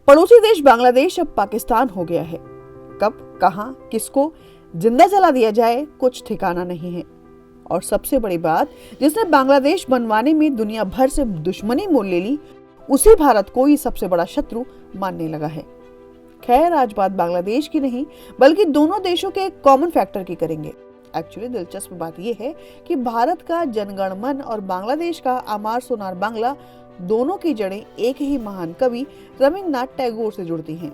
पड़ोसी देश बांग्लादेश अब पाकिस्तान हो गया है। कब, कहां, किसको जिंदा जला दिया जाए कुछ ठिकाना नहीं है। और सबसे बड़ी बात, जिसने बांग्लादेश बनवाने में दुनिया भर से दुश्मनी मोल ले ली, उसी भारत को ही सबसे बड़ा शत्रु मानने लगा है। खैर, आज बात बांग्लादेश की नहीं बल्कि दोनों देशों के एक कॉमन फैक्टर की करेंगे। एक्चुअली दिलचस्प बात यह है कि भारत का जनगण मन और बांग्लादेश का आमार सोनार बांग्ला दोनों की जड़ें एक ही महान कवि रविंद्रनाथ टैगोर से जुड़ती हैं।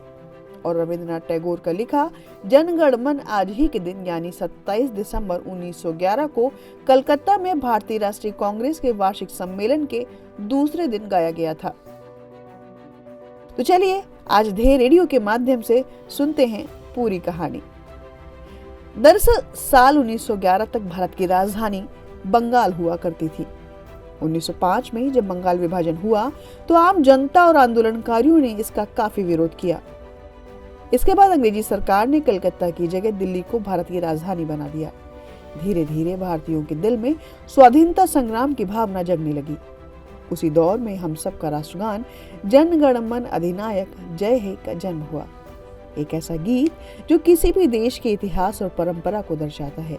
और रविंद्रनाथ टैगोर का लिखा जनगण मन आज ही के दिन यानी 27 दिसंबर 1911 को कलकत्ता में भारतीय राष्ट्रीय कांग्रेस के वार्षिक सम्मेलन के दूसरे दिन गाया गया था। तो चलिए आज ध्येय रेडियो के माध्यम से सुनते हैं पूरी कहानी। दरअसल साल 1911 तक भारत की राजधानी बंगाल हुआ करती थी। 1905 में जब बंगाल विभाजन हुआ तो आम जनता और आंदोलनकारियों ने इसका काफी विरोध किया। इसके बाद अंग्रेजी सरकार ने कलकत्ता की जगह दिल्ली को भारत की राजधानी बना दिया। धीरे धीरे भारतीयों के दिल में स्वाधीनता संग्राम की भावना जगने लगी। उसी दौर में हम सब का राष्ट्रगान जन गण मन अधिनायक जय हे का जन्म हुआ। एक ऐसा गीत जो किसी भी देश के इतिहास और परंपरा को दर्शाता है,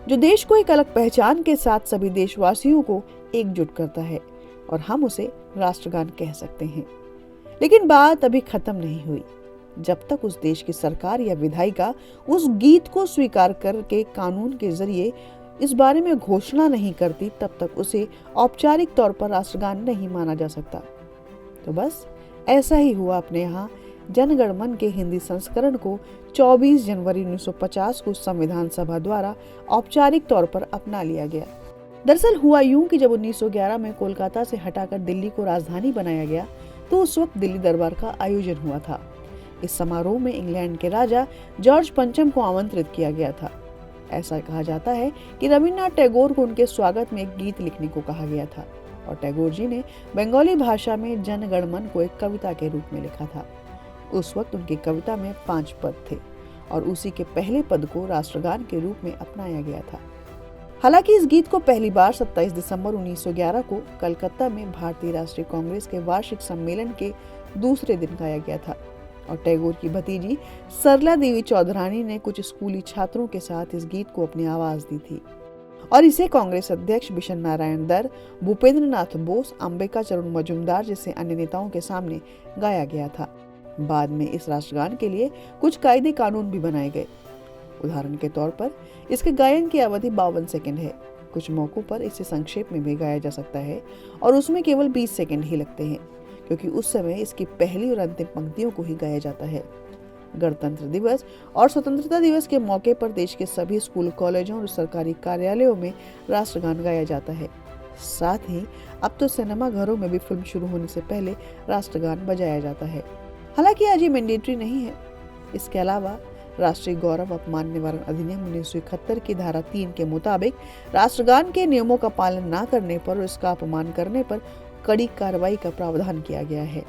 जो देश को एक अलग पहचान के साथ सभी देशवासियों को एकजुट करता है, और हम उसे राष्ट्रगान कह सकते हैं। लेकिन बात अभी खत्म नहीं हुई। जब तक उस देश की सरकार या विधायिका उस गीत को स्वीकार करके कानून के जरिए इस बारे में घोषणा नहीं करती, तब तक उसे औपचारिक तौर पर राष्ट्रगान नहीं माना जा सकता। तो बस ऐसा ही हुआ अपने यहाँ। जनगण मन के हिंदी संस्करण को 24 जनवरी 1950 को संविधान सभा द्वारा औपचारिक तौर पर अपना लिया गया। दरअसल हुआ यूं कि जब 1911 में कोलकाता से हटाकर दिल्ली को राजधानी बनाया गया तो उस वक्त दिल्ली दरबार का आयोजन हुआ था। इस समारोह में इंग्लैंड के राजा जॉर्ज पंचम को आमंत्रित किया गया था। ऐसा कहा जाता है कि रविंद्रनाथ टैगोर को उनके स्वागत में एक गीत लिखने को कहा गया था और टैगोर जी ने बंगाली भाषा में जनगण मन को एक कविता के रूप में लिखा था। उस वक्त उनकी कविता में 5 पद थे और उसी के पहले पद को राष्ट्रगान के रूप में अपनाया गया था। हालांकि इस गीत को पहली बार 27 दिसंबर 1911 को कलकत्ता में भारतीय राष्ट्रीय कांग्रेस के वार्षिक सम्मेलन के दूसरे दिन गाया गया था और टैगोर की भतीजी सरला देवी चौधरानी ने कुछ स्कूली छात्रों के साथ इस गीत को अपनी आवाज दी थी और इसे कांग्रेस अध्यक्ष बिशन नारायण दर, भूपेंद्र नाथ बोस, अंबिका चरण मजुमदार जैसे अन्य नेताओं के सामने गाया गया था। बाद में इस राष्ट्रगान के लिए कुछ कायदे कानून भी बनाए गए। उदाहरण के तौर पर इसके गायन की अवधि 52 सेकंड है। कुछ मौकों पर इसे संक्षेप में भी गाया जा सकता है और उसमें केवल 20 सेकंड ही लगते हैं, क्योंकि उस समय इसकी पहली और अंतिम पंक्तियों को ही गाया जाता है। गणतंत्र दिवस और स्वतंत्रता दिवस के मौके पर देश के सभी स्कूल, कॉलेजों और सरकारी कार्यालयों में राष्ट्रगान गाया जाता है। साथ ही अब तो सिनेमा घरों में भी फिल्म शुरू होने से पहले राष्ट्रगान बजाया जाता है। हालांकि आज ये मैंडेटरी नहीं है। इसके अलावा राष्ट्रीय गौरव अपमान निवारण अधिनियम 1971 की धारा 3 के मुताबिक राष्ट्रगान के नियमों का पालन न करने पर और इसका अपमान करने पर कड़ी कार्रवाई का प्रावधान किया गया है।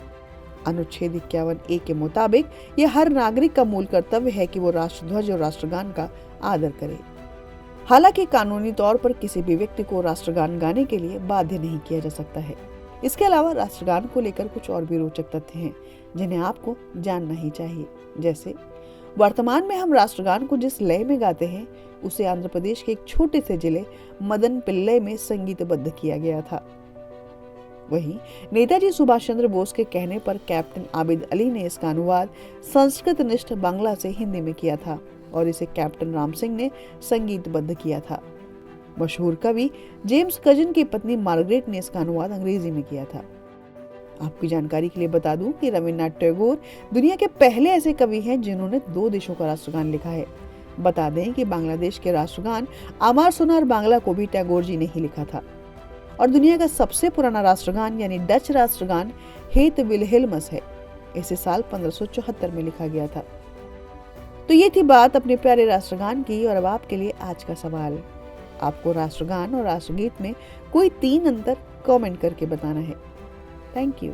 अनुच्छेद 51A के मुताबिक यह हर नागरिक का मूल कर्तव्य है कि वो राष्ट्रध्वज और राष्ट्रगान का आदर करे। हालांकि कानूनी तौर पर किसी भी व्यक्ति को राष्ट्रगान गाने के लिए बाध्य नहीं किया जा सकता है। इसके अलावा राष्ट्रगान को लेकर कुछ और भी रोचक तथ्य हैं जिन्हें आपको जानना ही चाहिए। जैसे वर्तमान में हम राष्ट्रगान को जिस लय में गाते हैं उसे आंध्र प्रदेश के एक छोटे से जिले मदन पिल्लई में संगीतबद्ध किया गया था। वहीं नेताजी सुभाष चंद्र बोस के कहने पर कैप्टन आबिद अली ने इसका अनुवाद संस्कृत निष्ठ बांग्ला से हिंदी में किया था और इसे कैप्टन राम सिंह ने संगीतबद्ध किया था। मशहूर कवि जेम्स कजन की पत्नी मार्गरेट ने इसका अनुवाद अंग्रेजी में किया था। आपकी जानकारी के लिए बता दूं कि रविंद्रनाथ टैगोर दुनिया के पहले ऐसे कवि हैं जिन्होंने 2 देशों का राष्ट्रगान लिखा है। बता दें कि बांग्लादेश के राष्ट्रगान आमार सोनार बांग्ला को भी टैगोर जी ने ही लिखा था और दुनिया का सबसे पुराना राष्ट्रगान यानी डच राष्ट्रगान हेत विलहेल्मस है। इसे साल 1574 में लिखा गया था। तो ये थी बात अपने प्यारे राष्ट्रगान की। और अब आपके लिए आज का सवाल, आपको राष्ट्रगान और राष्ट्रगीत में कोई 3 अंतर कमेंट करके बताना है। Thank you.